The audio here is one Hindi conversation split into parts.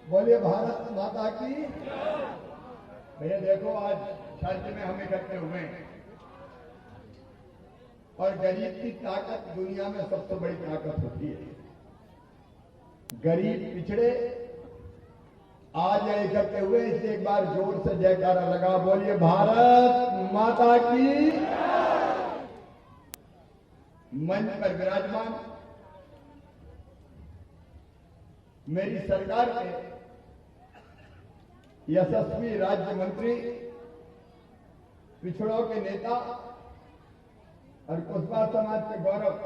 बोलिए भारत माता की। भैया देखो, आज चर्च में हम इकट्ठे हुए हैं और गरीब की ताकत दुनिया में सबसे बड़ी ताकत होती है। गरीब पिछड़े आज इकट्ठे हुए, इसलिए एक बार जोर से जयकारा लगा, बोलिए भारत माता की। मंच पर विराजमान मेरी सरकार के यशस्वी राज्य मंत्री, पिछड़ों के नेता और कुशवाहा समाज के गौरव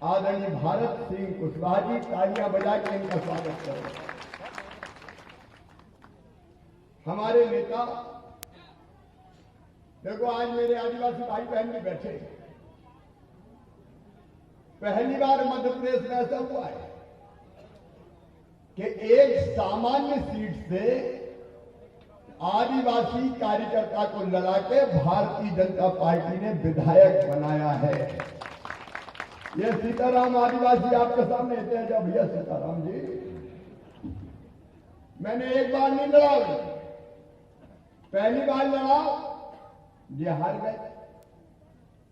आदरणीय भारत सिंह कुशवाहा जी, तालियां बजा के इनका स्वागत करें। हमारे नेता, देखो आज मेरे आदिवासी भाई बहन भी बैठे। पहली बार मध्य प्रदेश में ऐसा हुआ है कि एक सामान्य सीट से आदिवासी कार्यकर्ता को लड़ा के भारतीय जनता पार्टी ने विधायक बनाया है। ये सीताराम आदिवासी आपके सामने थे। जब भैया सीताराम जी, मैंने एक बार नहीं लड़ा, पहली बार लड़ा, ये हार गए।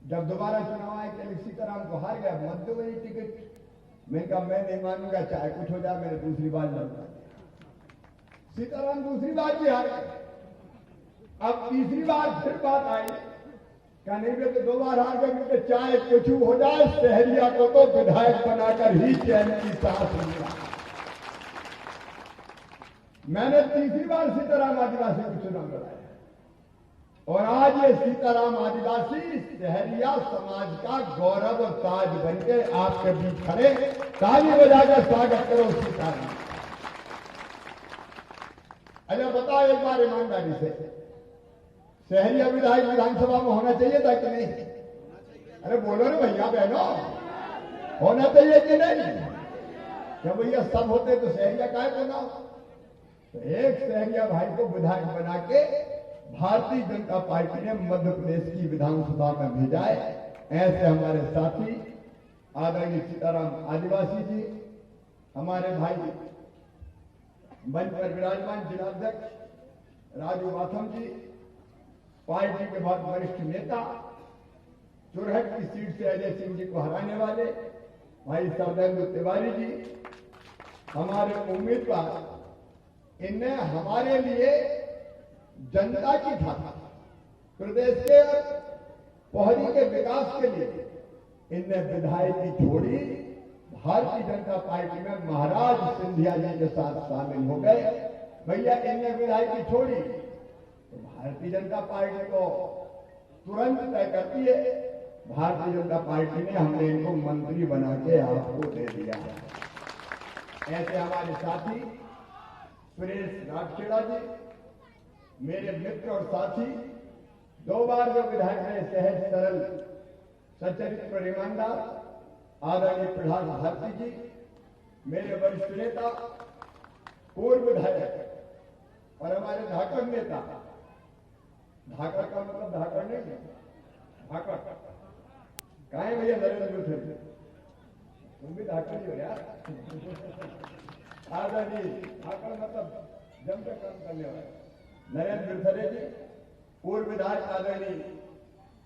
जब दोबारा चुनाव आए कि सीताराम को हार गया, मत दो मेरी टिकट। मैंने कहा मैं नहीं मानूंगा, चाहे कुछ हो जाए, मैंने दूसरी बार लड़ना। सीताराम दूसरी बार भी हार गए। अब तीसरी बार फिर बात आई, क्या नहीं बे, तो 2 बार हार गए, क्योंकि चाहे कुछ हो जाए, शहरिया को तो विधायक बनाकर ही चैन की सांस लिया। मैंने तीसरी बार सीताराम आदिवासी को चुनाव लड़ाया और आज ये सीताराम आदिवासी शहरिया समाज का गौरव और ताज बनके आपके बीच खड़े। ताली बजाकर स्वागत करो सीताराम। अच्छा बताओ एक बार ईमानदारी से, शहरिया विधायक विधानसभा में होना चाहिए था कि नहीं? अरे बोलो रे भैया बहनों, होना चाहिए कि नहीं? क्या भैया सब होते तो शहरिया काहे बनाओ? तो एक शहरिया भाई को विधायक बना के भारतीय जनता पार्टी ने मध्य प्रदेश की विधानसभा में भेजा है। ऐसे हमारे साथी आदरणीय सीताराम आदिवासी जी, हमारे भाई मंच पर विराजमान जिलाध्यक्ष राजू वाथम जी, पार्टी के बहुत वरिष्ठ नेता, चुरहट की सीट से अजय सिंह जी को हराने वाले भाई सरदेंदु तिवारी जी, हमारे उम्मीदवार, इनने हमारे लिए जनता की खातिर, प्रदेश के पोहरी के विकास के लिए इनने विधायकी छोड़ी। भारतीय जनता पार्टी में महाराज सिंधिया जी के साथ शामिल हो गए। भैया इनने विधायकी छोड़ी तो भारतीय जनता पार्टी को तुरंत तय करती है। भारतीय जनता पार्टी ने, हमने इनको मंत्री बना के आपको दे दिया। ऐसे हमारे साथी सुरेश राजखेड़ा जी, मेरे मित्र और साथी, 2 बार जो विधायक रहे, सहज सरल सच्चरित्र और ईमानदार आदरणीय प्रहलाद भारती जी, मेरे वरिष्ठ नेता, पूर्व विधायक और हमारे धाकड़ नेता। धाकड़ का मतलब धाकड़ नहीं, धाकड़ कहाँ है भैया? नरेंद्र थे, तुम भी धाकड़ ही हो यार। आदरणीय धाकड़ मतलब जमकर काम करने वाले नरेंद्र बिरथरे जी, पूर्व विधायक आदरणीय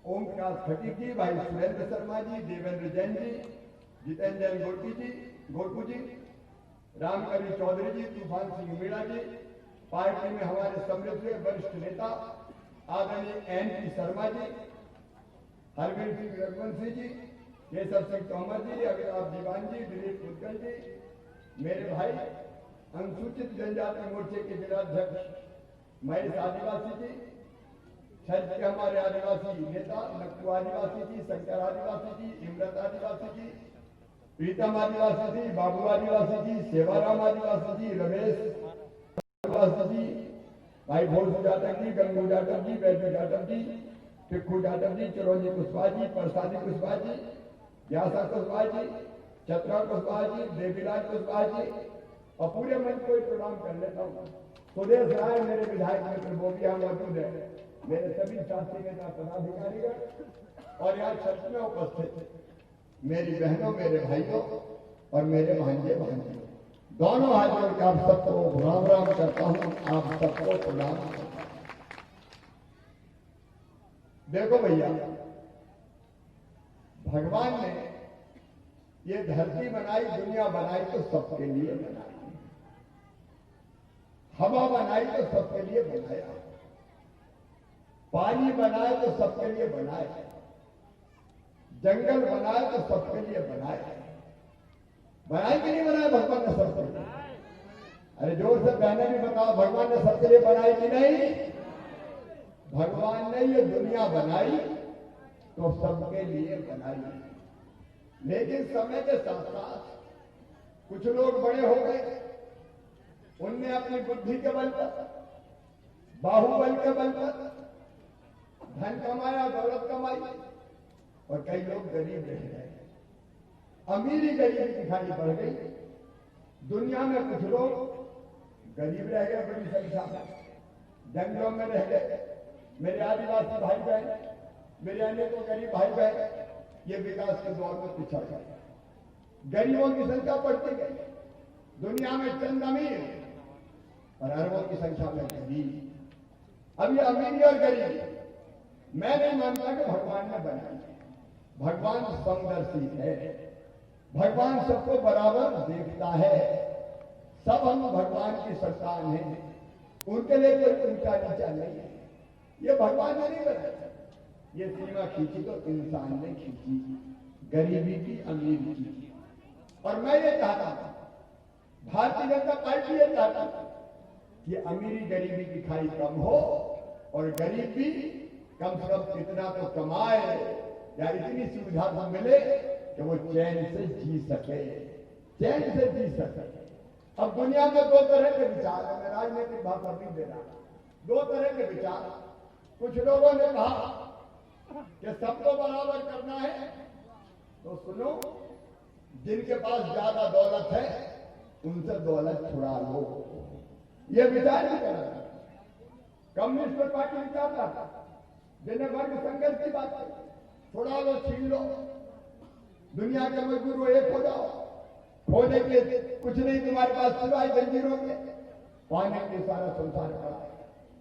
ओम प्रकाश खटीक जी, भाई सुरेंद्र शर्मा जी, देवेंद्र जैन जी, जितेंद्र जैन गोरकू जी, रामकवि चौधरी जी, तूफान सिंह मीणा जी, पार्टी में हमारे समृद्ध वरिष्ठ नेता आदरणीय एन.पी. शर्मा जी, हरवीर सिंह रघुवंशी जी, केशव सिंह तोमर जी, अमिताभ दीवान जी, दिलीप मुदगल जी, मेरे भाई अनुसूचित जनजाति मोर्चे के जिलाध्यक्ष महेश आदिवासी जी, छठ के हमारे आदिवासी नेता नक्कू आदिवासी जी, शंकर आदिवासी जी, इमरत आदिवासी जी, प्रीतम आदिवासी जी, बाबू आदिवासी जी, सेवाराम आदिवासी जी, रमेश आदिवासी जी, भाई भोलू जाटव जी, गंगू जाटव जी, बैजू जाटव जी, टिक्कू जाटव जी, चिरंजी कुशवाहा जी, प्रसादी कुशवाहा जी, व्यासा कुशवाहा जी, चतरा कुशवाहा जी, देवीलाल कुशवाहा जी, और पूरे मंच को प्रणाम कर लेता हूँ। सुदेश राय मेरे विधायक मित्र, वो भी यहाँ मौजूद है, मेरे सभी साथी नेता पदाधिकारीगण और यहाँ छठ में उपस्थित मेरी बहनों, मेरे भाइयों और मेरे भांजे भांजियों, दोनों हाथ जोड़ के आप सबको राम राम करता हूं, आप सबको प्रणाम करता हूं। देखो भैया, भगवान ने ये धरती बनाई, दुनिया बनाई तो सबके लिए बनाई, हवा बनाई तो सबके लिए बनाया, पानी बनाए तो सबके लिए बनाया, जंगल बनाए तो सबके लिए बनाया। बनाए कि नहीं बनाया भगवान ने सबके लिए? अरे जोर से कहने भी बताओ, भगवान ने सबके लिए बनाई कि नहीं? भगवान ने ये दुनिया बनाई तो सबके लिए बनाई, लेकिन समय के साथ साथ कुछ लोग बड़े हो गए, उनने अपनी बुद्धि के बल पर, बाहुबल के बल पर धन कमाया, दौलत कमाई, और कई लोग गरीब रह गए। अमीरी गरीबी दिखाई पड़ गई। दुनिया में कुछ लोग गरीब रह गए बड़ी संख्या में, जंगलों में रह गए। मेरे आदिवासी भाई बहन, मेरे अन्य तो गरीब भाई बहन, ये विकास के दौर में पिछड़ गए। गरीबों की संख्या बढ़ती गई। दुनिया में चंद अमीर और अरबों की संख्या में गरीब। अब ये अमीरी और गरीबी मैं नहीं मानता कि भगवान ने बनाई। भगवान समदर्शी है, भगवान सबको बराबर देखता है। सब हम भगवान की संतान हैं, उनके लिए कोई ऊंचा नीचा नहीं है। ये भगवान ने नहीं बनाया, ये सीमा खींची तो इंसान ने खींची, गरीबी की, अमीरी की। और मैं ये चाहता हूं, भारतीय जनता पार्टी ये चाहता कि अमीरी गरीबी की खाई कम हो और गरीब भी कम से कम इतना तो कमाए या इतनी सुविधा तो मिले कि वो चैन से जी सके, चैन से जी सके। अब दुनिया में दो तरह के विचार है, मैं राजनीतिक भाषा नहीं दे रहा। दो तरह के विचार। कुछ लोगों ने कहा कि सबको बराबर करना है, तो सुनो, जिनके पास ज्यादा दौलत है उनसे दौलत छुड़ा लो। ये विचार नहीं करना। कम्युनिस्ट पार्टी विचारता था, जिन्हें वर्ग संघर्ष की बात की, छुड़ा लो, छीन लो, दुनिया के मजदूर वो एक हो जाओ, खोने के कुछ नहीं तुम्हारे पास सिवाय जंजीरों के, पाने के सारा संसार पड़ा है।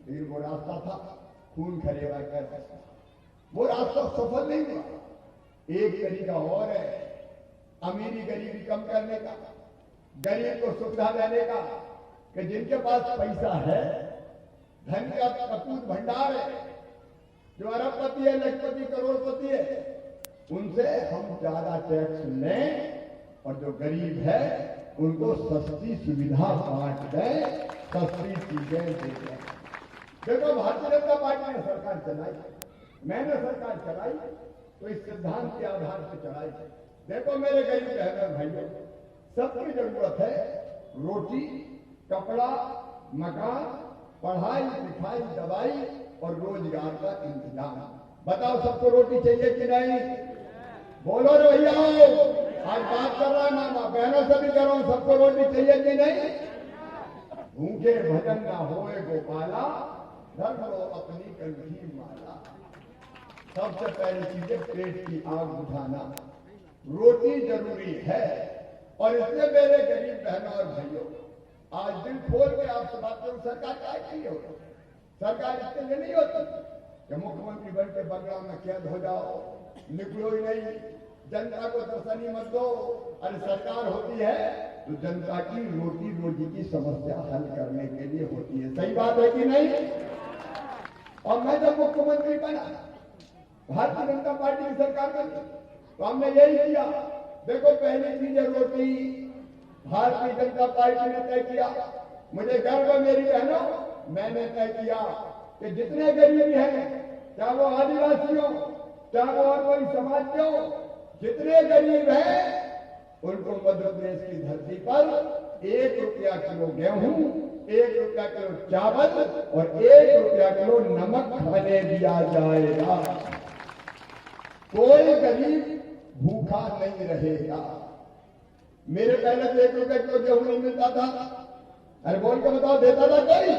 लेकिन वो रास्ता था खून खरेबा कर, वो रास्ता सफल नहीं हुआ। एक तरीका और है अमीरी गरीबी कम करने का, गरीब को सुविधा देने का, कि जिनके पास पैसा है, धन का अकूत भंडार है, जो अरबपति है, लखपति, करोड़पति है, उनसे हम ज्यादा टैक्स लें और जो गरीब है उनको सस्ती सुविधा बांट दें, सस्ती चीजें दें। देखो, भारतीय जनता पार्टी ने सरकार चलाई, मैंने सरकार चलाई तो इस सिद्धांत के आधार पर चलाई। देखो मेरे गरीब बहन भाइयों, सबकी जरूरत है रोटी, कपड़ा, मकान, पढ़ाई लिखाई, दवाई और रोजगार का इंतजाम। बताओ सबको रोटी चाहिए कि नहीं? बोलो रे भैया, आज बात कर रहा है मामा, बहनों से भी कर रहा हूं, सबको रोटी चाहिए कि नहीं? भूखे भजन ना होए गोपाला, धर लो अपनी कंठी माला। सबसे पहली चीज है पेट की आग बुझाना, रोटी जरूरी है। और इसलिए मेरे गरीब बहनों और भाइयों, आज दिल खोल के आपसे बात करूं, सरकार क्या चाहिए होती? सरकार इसके लिए नहीं होती कि मुख्यमंत्री बन के बंगला में कैद हो जाओ, निकलो ही नहीं, जनता को दर्शन ही मत दो। अरे सरकार होती है तो जनता की रोटी रोजी की समस्या हल करने के लिए होती है। सही बात है कि नहीं? और मैं जब मुख्यमंत्री बना, भारतीय जनता पार्टी की सरकार बनी, तो हमने यही किया। देखो, पहली चीज है रोटी। भारतीय जनता पार्टी ने तय किया, मुझे गर्व है मेरी बहनों, मैंने तय किया कि जितने गरीब हैं, चाहे वो आदिवासी हो, चाहे वो और कोई समाज के हो, जितने गरीब हैं उनको मध्य प्रदेश की धरती पर 1 रुपया किलो गेहूं, 1 रुपया किलो चावल और 1 रुपया किलो नमक खाने दिया जाएगा। कोई गरीब भूखा नहीं रहेगा। मेरे पहले तो 1 रुपया किलो गेहूं नहीं मिलता था। अरे बोल के बताओ, देता था कोई?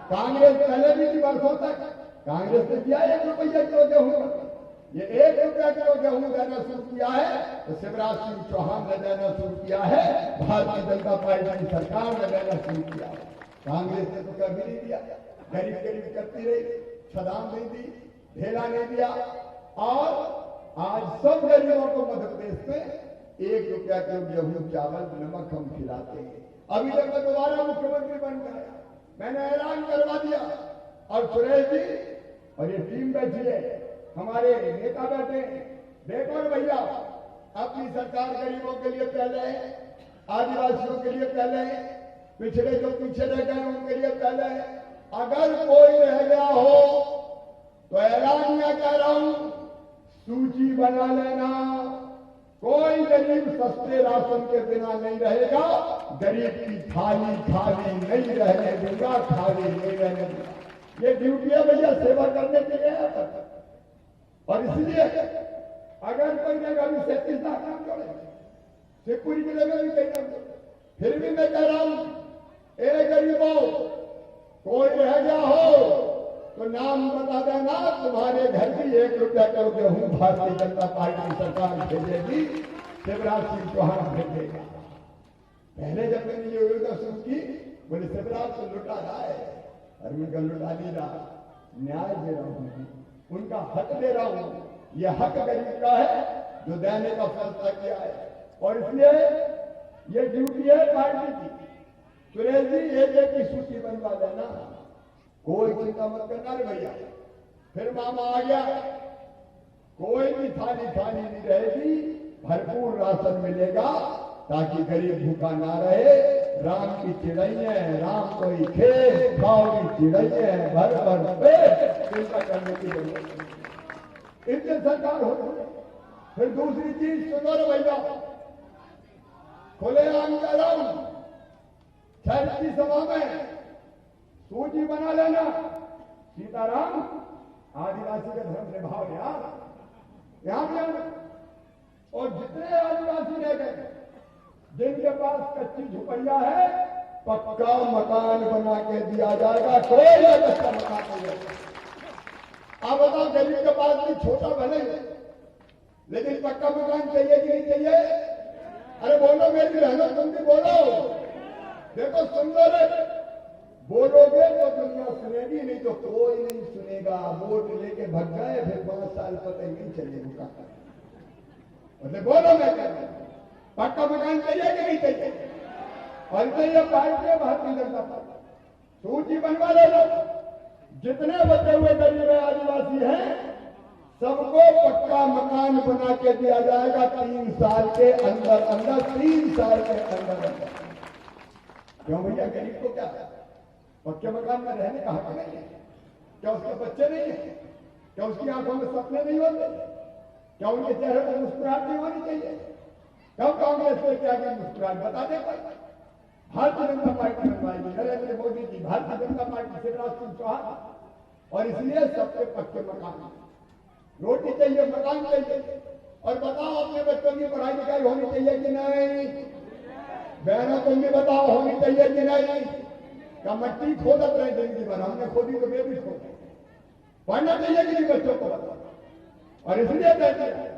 कांग्रेस पहले भी थी, वर्षों तक कांग्रेस ने दिया 1 रुपया किलो गेहूं। ये 1 रुपया किलो गेहूं देना शुरू किया है तो शिवराज सिंह चौहान ने देना शुरू किया है, भारतीय जनता पार्टी की सरकार ने देना शुरू किया है। कांग्रेस ने तो कभी नहीं दिया, गरीब गरीब करती रही, छदाम नहीं दी, ढेला नहीं दिया। और आज सब गरीबों को मध्य प्रदेश में 1 रुपया किलो गेहूं चावल नमक हम खिलाते हैं। अभी तक मैं दोबारा मुख्यमंत्री बन गया, मैंने ऐलान करवा दिया। और सुरेश जी और ये टीम बैठी है, हमारे नेता बैठे, देखो भैया अपनी सरकार गरीबों के लिए पहले है, आदिवासियों के लिए पहले है, पिछड़े जो पीछे रह गए उनके लिए पहले है। अगर कोई रह गया हो तो ऐलानिया कह रहा हूं, सूची बना लेना। कोई गरीब सस्ते राशन के बिना नहीं रहेगा, गरीब की थाली खाली नहीं रहने दूंगा, खाली नहीं रहने दूंगा। ये ड्यूटी है भैया, सेवा करने के लिए। और इसलिए अगर कोई जगह भी 37 लाख नाम जोड़े, शिवपुरी की जगह भी कई नाम जोड़े, फिर भी मैं कह रहा हूं, ए गरीबों कोई रह गया हो तो नाम बता देना, तुम्हारे घर भी 1 रुपया किलो गेहूं भारतीय जनता पार्टी सरकार भेजेगी, शिवराज सिंह चौहान भेजेगा। पहले जब मैंने ये योजना शुरू की, बोले शिवराज को लुटा रहा है, और उनका लुटा नहीं रहा, न्याय दे रहा हूं, उनका हक दे रहा हूं। यह हक गरीब का है जो देने का फैसला किया है, और इसलिए ये ड्यूटी है पार्टी की। सुरेश जी एक की सूची बनवा देना, कोई चिंता मत करना रे भैया। फिर मामा आ गया, कोई भी थाली खाली नहीं रहेगी, भरपूर राशन मिलेगा ताकि गरीब भूखा ना रहे। राम की चिड़ैया, राम कोई खेत खाओ की चिड़ैया, भर भर पेट, चिंता करने की जरूरत नहीं। इनसे सरकार हो। फिर दूसरी चीज सुनो रे भैया, खुलेआम कह रहा हूं, चर्च की सभा में सूची बना लेना, सीताराम आदिवासी का धर्म निभाओ यहां भी आना। और जितने आदिवासी रह गए जिनके पास कच्ची झुपड़िया है, पक्का मकान बना के दिया जाएगा, कोई कच्चा मकान नहीं है। आप बताओ, गरीब के पास भी छोटा भले, लेकिन पक्का मकान चाहिए कि नहीं चाहिए? अरे बोलो, मेरी रहना, तुम भी बोलो। देखो सुन लो रे, बोलोगे तो दुनिया सुनेगी, नहीं तो कोई नहीं सुनेगा। वोट लेके भग गए, फिर 5 साल पता ही नहीं चलेगा। मतलब बोलो, मैं कहता हूं पक्का मकान चाहिए कि नहीं चाहिए? और ये पार्टी है भारतीय जनता पार्टी, सूची बनवा ले लो। जितने बचे हुए गरीब आदिवासी हैं, सबको पक्का मकान बना के दिया जाएगा 3 साल के अंदर अंदर, 3 साल के अंदर अंदर। क्यों भैया, गरीब को क्या पक्के मकान में रहने का हक नहीं है? क्या उसके बच्चे नहीं है? क्या उसकी आंखों में सपने नहीं होते? क्या उनके चेहरे पर मुस्कुराहट नहीं होनी चाहिए? कब कांग्रेस ने क्या किया मुस्कुराहट बता दे भाई। Bharatiya Janata party बनवाएगी, Narendra Modi ji, Bharatiya Janata party, Shivraj Singh Chauhan. और इसलिए सबके पक्के मकान, रोटी चाहिए, मकान चाहिए। और बताओ, अपने बच्चों की पढ़ाई लिखाई होनी चाहिए कि नहीं? बहनों तुम भी बताओ, होनी चाहिए कि नहीं? क्या मट्टी खोदत रहे जिंदगी भर? हमने खोदी तो वे भी खोदे। पढ़ना चाहिए कि नहीं बच्चों को? बताओ। और इसलिए कहते हैं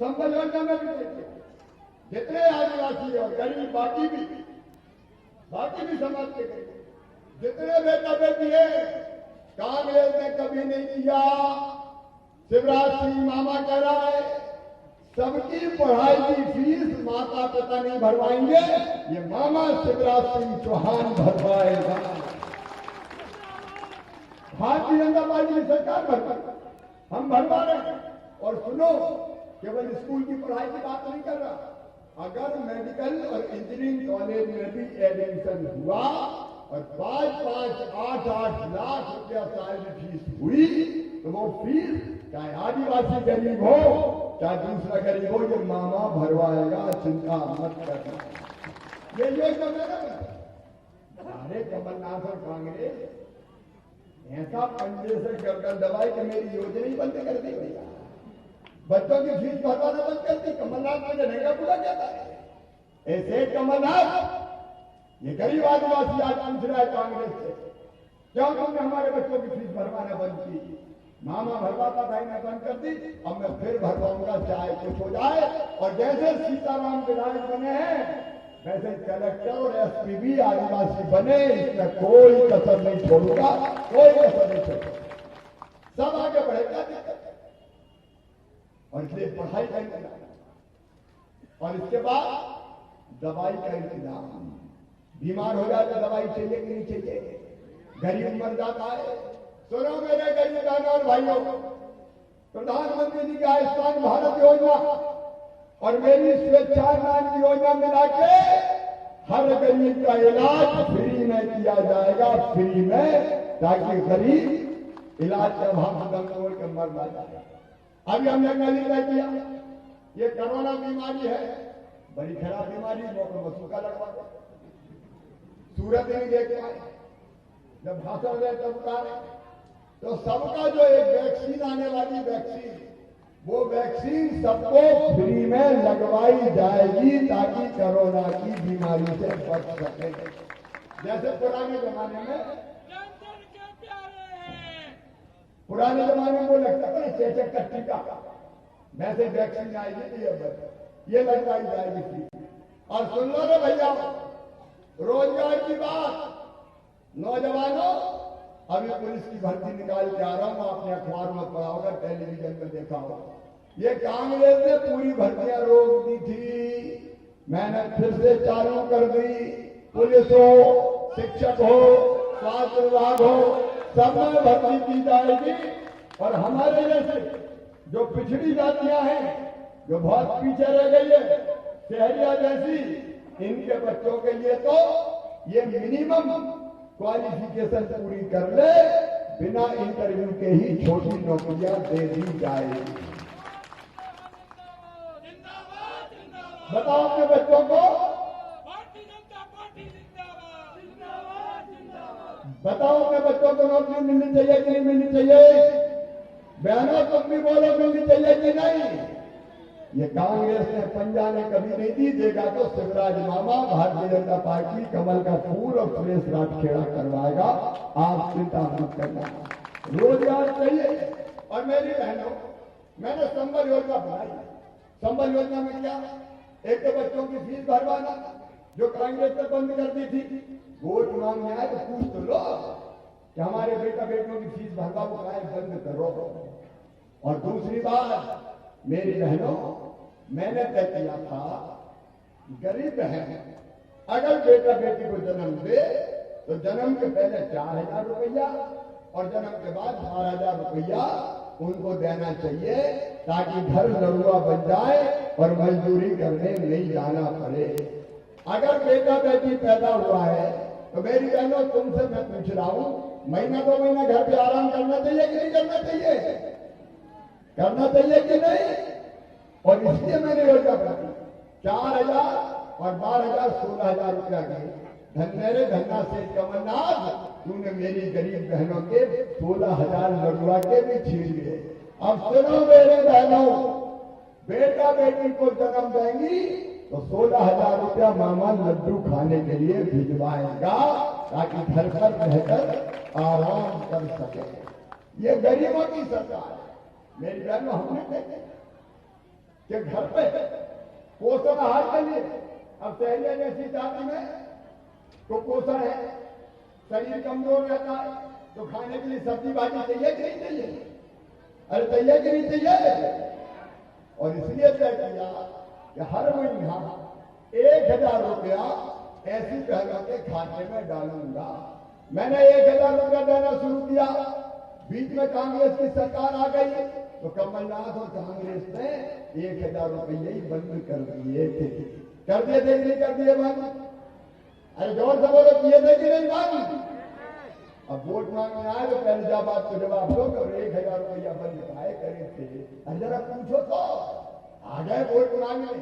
संबल योजना में भी देखिए, जितने आदिवासी और गरीब, बाकी भी समाज के गरीब, जितने बेटा बेटी है, कांग्रेस ने कभी नहीं दिया। शिवराज सिंह मामा कह रहा है, सबकी पढ़ाई की फीस माता पिता नहीं भरवाएंगे, ये मामा शिवराज सिंह चौहान भरवाएगा। भारतीय जनता पार्टी की सरकार भरवा, हम भरवा रहे हैं। और सुनो, केवल स्कूल की पढ़ाई की बात नहीं कर रहा, अगर मेडिकल और इंजीनियरिंग कॉलेज में भी एडमिशन हुआ और 5-5, 8-8 लाख रुपया साल में फीस हुई, तो वो फीस चाहे आदिवासी गरीब हो चाहे दूसरा गरीब हो, ये मामा भरवाएगा, चिंता मत करना। ये योजना मेरा, अरे कमलनाथ और कांग्रेस ऐसा पंजे से गर्दन दबाई कि मेरी योजना ही बंद कर दी भैया। बच्चों की फीस भरवाना बंद करती। कमलनाथ मुझे नहीं पूरा कहता है, ऐसे कमलनाथ, ये गरीब आदिवासी आज पूछ रहा है कांग्रेस से, क्यों तुमने हमारे बच्चों की फीस भरवाना बंद की? मामा भरवाता था, इन्हें बंद कर दी, अब मैं फिर भरवाऊंगा चाहे कुछ हो जाए। और जैसे सीताराम विधायक बने हैं वैसे कलेक्टर और एसपी भी आदिवासी बने, इसमें कोई कसर नहीं छोड़ूंगा, कोई कसर नहीं छोड़ूंगा, सब आगे बढ़ेगा। और इसलिए पढ़ाई का इंतजाम और इसके बाद दवाई का इंतजाम। बीमार हो जाए तो दवाई चाहिए कि नहीं चाहिए? गरीब मर जाता है। सुनो मेरे गरीब बहनों और भाइयों, प्रधानमंत्री जी की आयुष्मान भारत योजना और मेरी स्वेच्छामान की योजना मिला के हर गरीब का इलाज फ्री में किया जाएगा, फ्री में, ताकि गरीब इलाज के अभाव में दम तोड़ के मर ना जाए। अभी हमने कल तय किया, ये कोरोना बीमारी है, बड़ी खराब बीमारी, मौके मसूका लगवा दो। सूरत नहीं देख पाए, जब भाषण दे तब उतारे, तो सबका जो एक वैक्सीन आने वाली वैक्सीन, वो वैक्सीन सबको फ्री में लगवाई जाएगी ताकि कोरोना की बीमारी से बच सके। जैसे पुराने जमाने में वो लगता था चेचक का टीका, वैसे वैक्सीन आएगी, ये लगवाई जाएगी फ्री। और सुन लो ना भैया, रोजगार की बात, नौजवानों, अभी पुलिस की भर्ती निकाल के आ रहा हूं, आपने अखबार में पढ़ा होगा, टेलीविजन में देखा होगा। ये कांग्रेस ने पूरी भर्तियां रोक दी थी, मैंने फिर से चालू कर दी। पुलिस हो, शिक्षक हो, स्वास्थ्य विभाग हो, सब में भर्ती की जाएगी। और हमारे जैसे जो पिछड़ी जातियां हैं, जो बहुत पीछे रह गई है, शहरिया जैसी, इनके बच्चों के लिए तो ये मिनिमम क्वालिफिकेशन पूरी कर ले, बिना इंटरव्यू के ही छोटी नौकरियां दे दी जाएगी। बताओ अपने बच्चों को, बताओ अपने बच्चों को नौकरी मिलनी चाहिए कि नहीं मिलनी चाहिए? बहनों तुम भी बोलो, मिलनी चाहिए कि नहीं? ये कांग्रेस ने पंजा ने कभी नहीं दी, देगा तो शिवराज मामा, भारतीय जनता पार्टी, कमल का फूल और सुरेश राठखेड़ा करवाएगा, आप चिंता मत करना। रोजगार चाहिए। और मेरी बहनों, मैंने संबल योजना बनाई। संबल योजना में क्या, एक तो बच्चों की फीस भरवाना, जो कांग्रेस ने बंद कर दी थी। वोट मांगने आए तो पूछ तो लो कि हमारे बेटा बेटियों की फीस भरवा बंद करो। और दूसरी बात, मेरी बहनों, मैंने तय किया था, गरीब बहन अगर बेटा बेटी को जन्म दे तो जन्म के पहले 4,000 रुपया और जन्म के बाद 12,000 रुपया उनको देना चाहिए, ताकि घर लड़ुआ बन जाए और मजदूरी करने नहीं जाना पड़े। अगर बेटा बेटी पैदा हुआ है तो मेरी बहनों, तुमसे मैं पूछ रहा हूं, महीना 2 महीना घर पे आराम करना चाहिए कि नहीं करना चाहिए? करना चाहिए कि नहीं? और इसलिए मैंने योजना बनाई, 4,000 और 12,000, 16,000 रुपया की। धन्य धन्ना से कमलनाथ, तूने मेरी गरीब बहनों के 16,000 लड़ुआ के भी छीन लिए। अब सुनो मेरे बहनों, बेटा बेटी को जन्म देंगी तो 16,000 रुपया मामा लड्डू खाने के लिए भिजवाएगा, ताकि घर पर रहकर आराम कर सके। ये गरीबों की सरकार है। मेरी बहनों, हमने देखे कि घर पे पोषण आहार के लिए, अब शहरिया जैसी जाति में कुपोषण है, शरीर कमजोर रहता है, तो खाने के लिए सब्जी भाजी चाहिए कि नहीं चाहिए? अरे चाहिए कि नहीं चाहिए? और इसलिए तय किया कि हर महीना 1,000 रुपया ऐसी बहनों के खाते में डालूंगा। मैंने 1,000 रुपया देना शुरू किया। बीच में कांग्रेस की सरकार आ गई तो कमलनाथ और कांग्रेस ने 1,000 रुपये ही बंद कर दिए थे। कर दिए थे कि नहीं कर दिए बंद? अरे जोर से बोलो, किए थे कि नहीं बंद? अब वोट मांगने आए तो फैजाबाद को जवाब दो और 1,000 रुपया बंद आए करे थे। अरे जरा पूछो तो, आ गए वोट मांगने,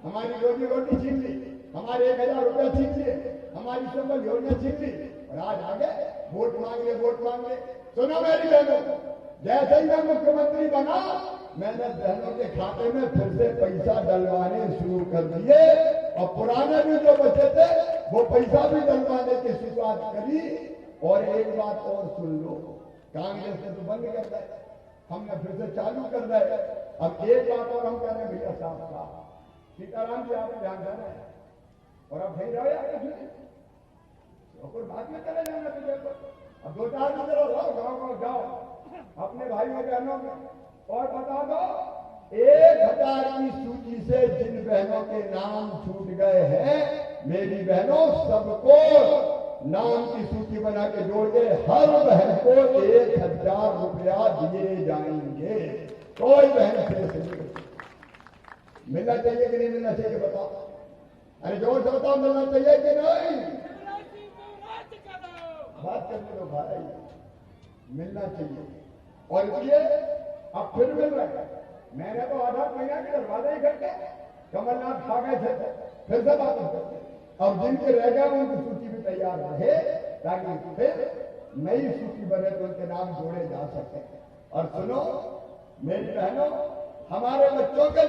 हमारी रोजी रोटी छीन ली, हमारे 1,000 रुपया छीन लिए, हमारी संबल योजना छीन ली, और आज आ गए वोट मांगने, वोट मांगने। सुनो मेरी बहनों, जैसे ही मैं मुख्यमंत्री बना, मैंने बहनों के खाते में फिर से पैसा डलवाने शुरू कर दिए, और पुराने भी जो बचे थे वो पैसा भी डलवाने की शुरुआत करी। और एक बात और सुन लो, कांग्रेस ने तो बंद कर दिया, हमने फिर से चालू कर दिया। अब एक बात और हम कह रहे हैं भैया साहब साहब सीताराम जी आप ध्यान दे रहे हैं और अब नहीं रहो यार कुछ नहीं तो कोई बात में चले जाना तुझे अब 2-4 दिन रहो गाँव गाँव जाओ अपने भाइयों बहनों में और बता दो 1000 की सूची से जिन बहनों के नाम छूट गए हैं मेरी बहनों सबको नाम की सूची बना के जोड़ के हर बहन को 1000 रुपया दिए जाएंगे। कोई बहन शेष नहीं। मिलना चाहिए कि नहीं मिलना चाहिए बताओ? अरे जोर से बताओ मिलना चाहिए कि नहीं? बात करने दो भाई, मिलना चाहिए। और इसलिए अब फिर मिल रहा है। मैंने तो 8 महीना के दरवाजे ही करके कमलनाथ खा गए थे फिर से वापस करते अब जिनके रह गए उनकी सूची भी तैयार रहे ताकि फिर नई सूची बने तो उनके नाम जोड़े जा सके। और सुनो मेरी बहनों हमारे बच्चों के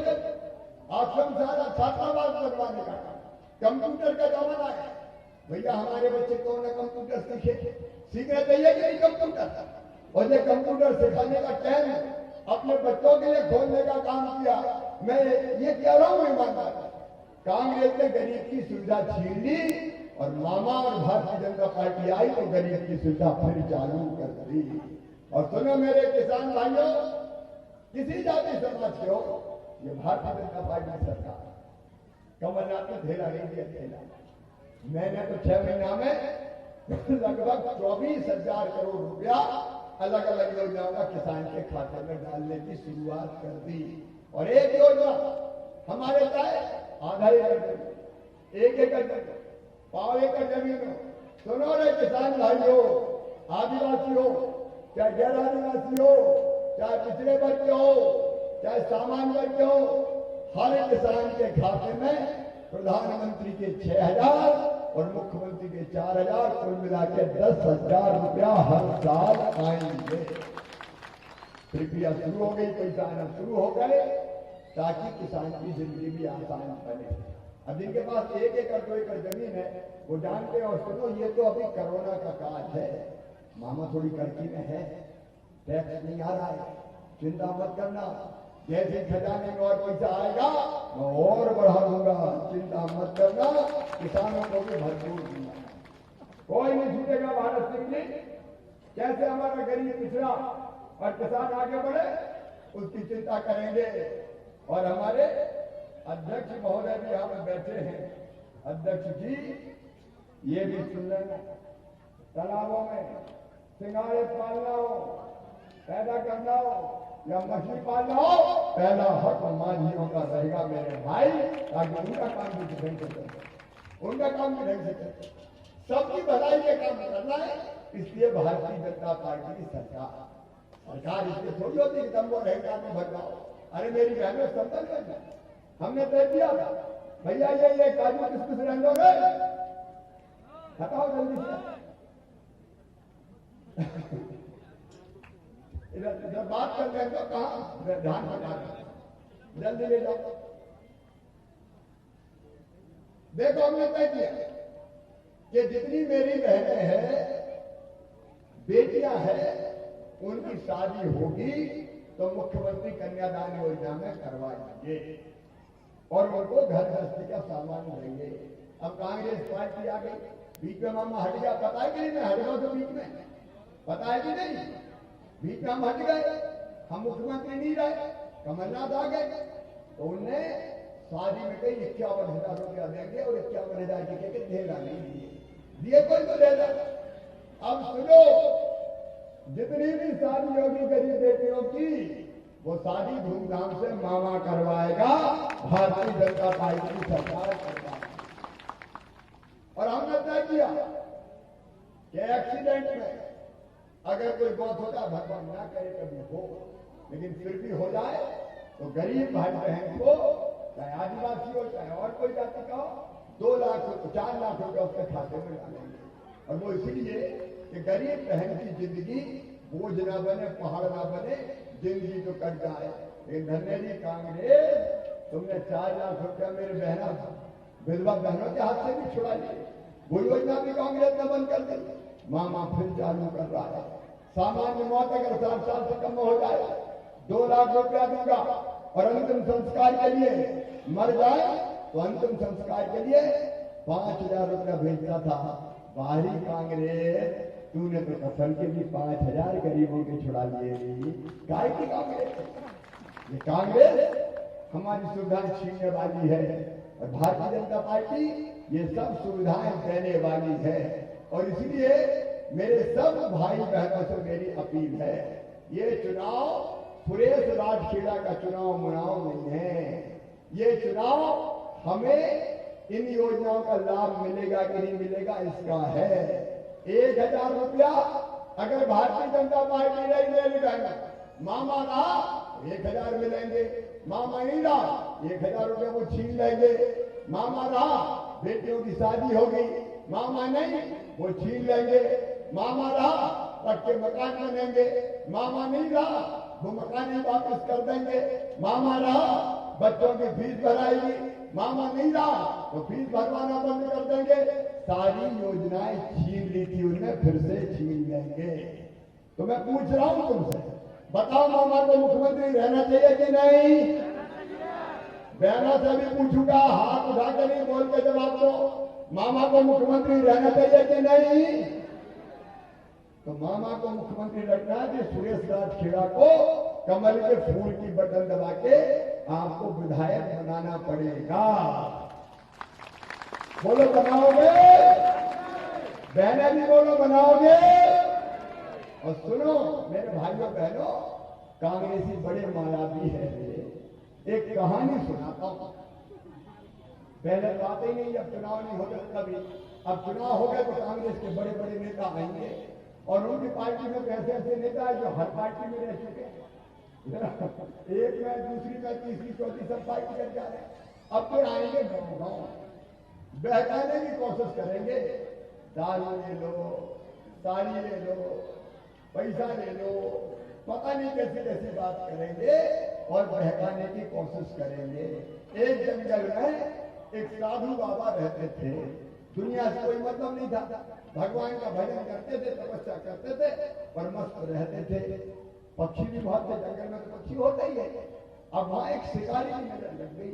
आश्रम सारा छात्रावास बनवाने का कंप्यूटर का जमाना है भैया। हमारे बच्चे कौन ना कंप्यूटर सीखना चाहिए कि नहीं कंप्यूटर? और ये कंप्यूटर सिखाने का टाइम अपने बच्चों के लिए खोलने का काम किया। मैं ये कह रहा हूं ईमानदार कांग्रेस ने गरीब की सुविधा छीन ली और मामा और भारतीय जनता पार्टी आई तो गरीब की सुविधा फिर चालू कर दी। और सुनो मेरे किसान भाइयों किसी जाति समाज के हो ये भारतीय जनता पार्टी सरकार कमलनाथ ने धेला नहीं दिया धेला। मैंने तो 6 महीना में लगभग 24,000 करोड़ रुपया अलग अलग योजनाओं का किसान के खाते में डालने की शुरुआत कर दी। और एक योजना हमारे चाहे आधा एकड़ एक एकड़ पाव एकड़ जमीन हो। सुनो रे किसान भाइयों आदिवासी हो चाहे गैर आदिवासी हो चाहे पिछड़े वर्ग के हो चाहे सामान्य वर्ग के हो हर किसान के खाते में प्रधानमंत्री के 6,000 और मुख्यमंत्री के 4,000 कुल मिला के 10,000 रुपया हर साल आएंगे। प्रक्रिया शुरू हो गई पैसा आना शुरू हो गए ताकि किसान की जिंदगी भी आसान बने। अब जिनके पास 1 एकड़ 2 एकड़ जमीन है वो जानते हैं। और सुनो ये तो अभी कोरोना का काज है मामा थोड़ी कड़की में है टैक्स नहीं आ रहा है चिंता मत करना जैसे खजाने में और पैसा आएगा मैं और बढ़ा दूंगा चिंता मत करना किसानों को भी भरपूर दूंगा। कोई नहीं छूटेगा भारत सिंह जी। कैसे हमारा गरीब पिछड़ा और किसान आगे बढ़े उसकी चिंता करेंगे। और हमारे अध्यक्ष महोदय भी यहाँ पर बैठे हैं। अध्यक्ष जी ये भी सुन लेना तालाबों में सिंगाड़े पालना हो पैदा करना हो या मछली पालना हो पहला हक मांझियों का रहेगा मेरे भाई ताकि उनका काम भी ढंग से करें उनका काम भी ढंग से करें। सबकी भलाई के काम करना है। इसलिए भारतीय जनता पार्टी की सरकार इसलिए थोड़ी होती है दम वो रहेगा में भटकाओ। अरे मेरी बहनों संपन्न करना हमने तय किया था भैया ये काजू किस रहने दोगे हटाओ जल्दी से जब बात कर रहे तो कहा ध्यान बना जल्दी ले जाओ। देखो हमने तय किया कि जितनी मेरी बहनें हैं बेटियां हैं उनकी शादी होगी तो मुख्यमंत्री कन्यादान योजना में करवाएंगे और उनको घर गृहस्थी का सामान देंगे। अब कांग्रेस पार्टी आ गई बीच में मामा हट गया। पता है कि नहीं मैं हट गया तो बीच में पता है कि नहीं बीच में हम हट गए हम मुख्यमंत्री नहीं रहे कमलनाथ आ गए तो उनने शादी में कही 51,000 रुपया देंगे और 51,000 के ढेला नहीं दिए कोई तो ढेला। अब सुनो जितनी भी शादी होगी गरीब बेटियों की वो शादी धूमधाम से मामा करवाएगा भारतीय जनता पार्टी की सरकार करवाएगी। और हमने तय किया कि एक्सीडेंट में अगर कोई बहुत होता भगवान ना करे कभी हो लेकिन फिर भी हो जाए तो गरीब भाई बहन को चाहे आदिवासी हो चाहे और कोई जाति का हो 2 लाख 4 लाख रुपया उसके खाते में डालेंगे। और वो इसलिए कि गरीब बहन की जिंदगी बोझ ना बने पहाड़ ना बने जिंदगी तो कट जाए। लेकिन धन्यवाद कांग्रेस तुमने 4 लाख रुपया मेरे बहना विधवा बहनों के हाथ से भी छुड़ा लिए। वो योजना भी कांग्रेस ने बंद कर दी। मामा फिर चालू कर रहा है। सामान्य मौत अगर 60 साल से कम हो जाए 2 लाख रुपया दूंगा और अंतिम संस्कार के लिए मर जाए तो अंतिम संस्कार के लिए 5,000 रुपया भेजता था। बाहरी कांग्रेस, तूने तो कफन के भी 5,000 गरीबों के छुड़ा लिए। काय की कांग्रेस? ये कांग्रेस हमारी सुविधाएं छीनने वाली है और भारतीय जनता पार्टी ये सब सुविधाएं देने वाली है। और इसलिए मेरे सब भाई बहनों से मेरी अपील है, ये चुनाव सुरेश राजखेड़ा का चुनाव मुनाव नहीं है। ये चुनाव हमें इन योजनाओं का लाभ मिलेगा कि नहीं मिलेगा इसका है। 1,000 रुपया अगर भारतीय जनता पार्टी नहीं ले जाएगा, मामा रहा 1,000 मिलेंगे, मामा नहीं रहा 1,000 रुपये वो छीन लेंगे। मामा रहा बेटियों की शादी हो गई, मामा नहीं वो छीन लेंगे। मामा रहा पक्के मकान बनेंगे, मामा नहीं रहा वो मकान ही वापस कर देंगे। मामा रहा बच्चों की फीस भराएगी, मामा नहीं रहा तो फीस भरवाना बंद कर देंगे। सारी योजनाएं छीन ली थी उन्हें, फिर से छीन लेंगे। तो मैं पूछ रहा हूं तुमसे, बताओ मामा को मुख्यमंत्री रहना चाहिए कि नहीं? बहनों से भी पूछूंगा, हाथ उठा के नहीं बोल के जवाब दो, मामा को मुख्यमंत्री रहना चाहिए कि नहीं? तो मामा को मुख्यमंत्री रखना है कि सुरेश राजखेड़ा को कमल के फूल की बटन दबा के आपको विधायक बनाना पड़ेगा। बोलो बनाओगे? बहने भी बोलो बनाओगे? और सुनो मेरे भाइयों बहनों, कांग्रेसी बड़े मायावी है। एक कहानी सुनाता हूं। पहले तो आते ही नहीं, अब चुनाव नहीं होते कभी। अब चुनाव हो गए तो कांग्रेस के बड़े बड़े नेता आएंगे और उनकी पार्टी में ऐसे ऐसे नेता है जो हर पार्टी में रह चुके हैं। एक में, दूसरी में, तीसरी, चौथी सब पार्टी कर जा रहे हैं। अब फिर आएंगे गाँव बहकाने की कोशिश करेंगे, दारू ले लो, साड़ी ले लो, पैसा ले लो, पता नहीं कैसी कैसी बात करेंगे और बहकाने की कोशिश करेंगे। एक जंगल में एक साधु बाबा रहते थे, दुनिया से कोई मतलब नहीं था, भगवान का भजन करते थे, तपस्या करते थे और मस्त रहते थे। पक्षी भी बहुत थे जंगल में, तो पक्षी होते ही है। अब वहां एक शिकारी की नजर लग गई,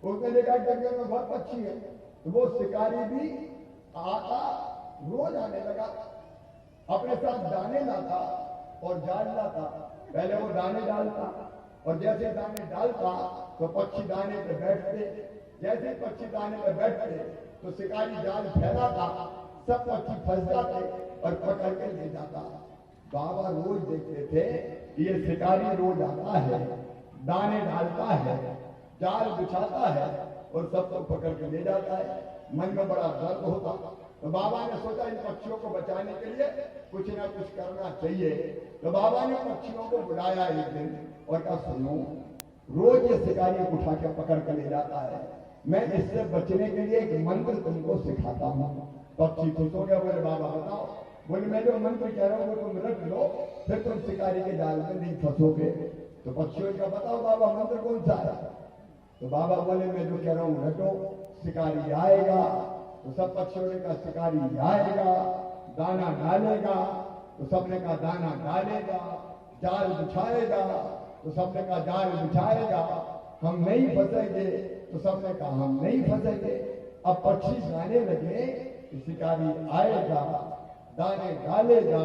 उसने देखा जंगल में बहुत पक्षी है, तो वो शिकारी भी आता, रोज आने लगा, अपने साथ दाने लाता और जाल लाता। पहले वो दाने डालता और जैसे दाने डालता तो पक्षी दाने पे बैठते, जैसे पक्षी दाने पे बैठते तो शिकारी जाल फैलाता, सब पक्षी फंस जाते और पकड़ के ले जाता। बाबा रोज देखते थे ये शिकारी रोज आता है, दाने डालता है, जाल बिछाता है और सबको पकड़ के ले जाता है। मन में बड़ा दर्द होता, तो बाबा ने सोचा इन पक्षियों को बचाने के लिए कुछ ना कुछ करना चाहिए। तो बाबा ने पक्षियों को बुलाया एक दिन और कहा, सुनो, रोज ये शिकारी उठा के पकड़ के ले जाता है, मैं इससे बचने के लिए एक मंत्र तुमको सिखाता हूँ। पक्षी खुश हो गया, बोले बाबा बताओ। बोले मैं जो मंत्र कह रहा हूँ वो तुम रख लो, फिर तुम शिकारी के जाल में नहीं फंसोगे। तो पक्षियों का बताओ बाबा मंत्र कौन सा है? तो बाबा बोले मैं जो कह रहा हूँ रटो, शिकारी आएगा। तो सब पक्षियों ने कहा शिकारी आएगा, दाना डालेगा। तो सबने कहा दाना डालेगा। जाल बिछाएगा। तो सबने कहा जाल बिछाएगा। हम नहीं फंसेंगे। तो सबने कहा हम नहीं फंसेंगे। अब पक्षी गाने लगे कि शिकारी आएगा, दाने डालेगा,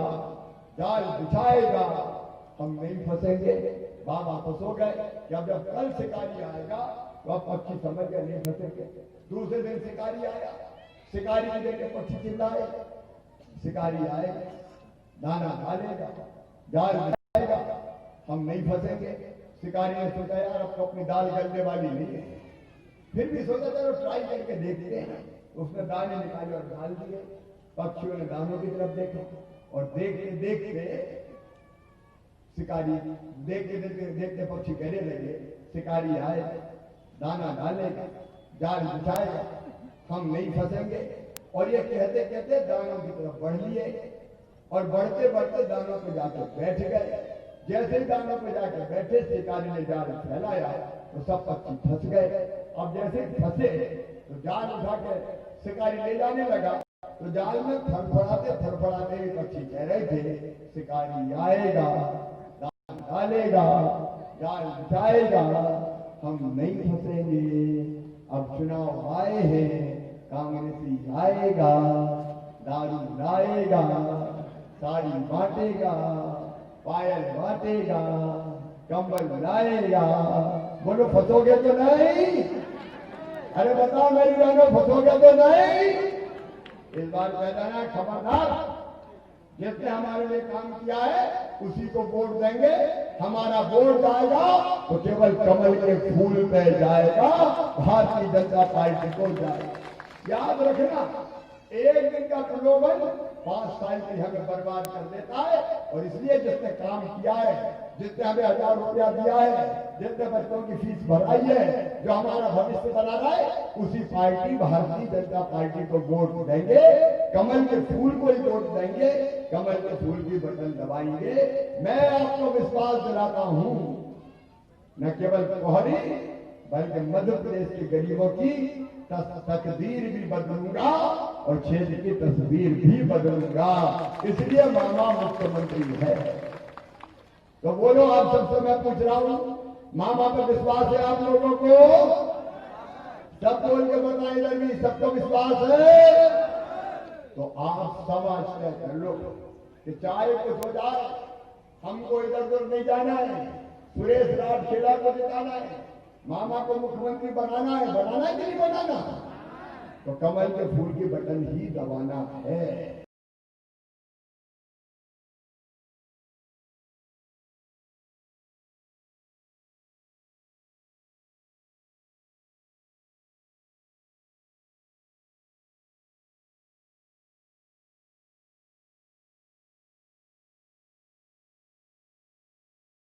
जाल बिछाएगा, हम नहीं फंसेंगे। बाबा खुश हो गए कि अब जब कल शिकारी आएगा तो अब पक्षी समझ गए नहीं फंसेंगे। दूसरे दिन शिकारी आया, शिकारी को देख के पक्षी चिल्लाए, शिकारी आएगा, दाना डालेगा, जाल बिछाएगा, हम नहीं फंसेंगे। शिकारी ने सोचा यार अब तो अपनी दाल गलने वाली नहीं है, फिर भी सोचा चलो ट्राई करके देखते हैं। उसने दाने निकाले और डाल दिए। पक्षियों ने दानों की तरफ देखा और देखते देखते शिकारी देखते देखते देखते पक्षी कहने लगे शिकारी आए, दाना डालेगा, जाल बिछाएगा, हम नहीं फंसेंगे। और ये कहते कहते दानों की तरफ बढ़ लिए और बढ़ते बढ़ते दानों पे जाकर बैठ गए। जैसे ही दानों पे जाकर बैठे शिकारी ने जाल फैलाया तो सब पक्षी फंस गए। अब जैसे फंसे तो जाल उठा के शिकारी ले जाने लगा तो जाल में फड़फड़ाते फड़फड़ाते पक्षी कह रहे थे शिकारी आएगा, दाना डालेगा, जाल बिछाएगा, हम नहीं फंसेंगे। अब चुनाव आए हैं, कांग्रेसी आएगा, दारू लाएगा, साड़ी बांटेगा, पायल बांटेगा, कंबल लाएगा। बोलो फंसोगे तो नहीं? अरे बताओ मेरी बहनों, फंसोगे तो नहीं? इस बार कह देना खबरदार, जिसने हमारे लिए काम किया है उसी को वोट देंगे। हमारा वोट जाएगा तो केवल कमल के फूल पे जाएगा, भारतीय जनता पार्टी को जाएगा। याद रखना, एक दिन का प्रलोभन 5 साल की हमें बर्बाद कर देता है। और इसलिए जिसने काम किया है, जिसने हमें 1000 रुपया दिया है, जिसने बच्चों की फीस भराई है, जो हमारा भविष्य बना रहा है, उसी पार्टी भारतीय जनता पार्टी को वोट देंगे। कमल के फूल को ही वोट देंगे, कमल के फूल की बटन दबाएंगे। मैं आपको विश्वास दिलाता हूं, न केवल कोहरी बल्कि मध्य प्रदेश के गरीबों की तकदीर भी बदलूंगा और क्षेत्र की तस्वीर भी बदलूंगा। इसलिए मामा मुख्यमंत्री है। तो बोलो, आप सबसे मैं पूछ रहा हूं, मामा पर विश्वास है आप लोगों को? सब बोल के बताएं इधर भी, सबको विश्वास है? तो आप समाज तय कर लो कि चाहे कुछ हो जाए, हमको इधर उधर नहीं जाना है। सुरेश राठखेड़ा को जिताना है, मामा को मुख्यमंत्री बनाना है। बनाना है कि नहीं बनाना? तो कमल के फूल की बटन ही दबाना है।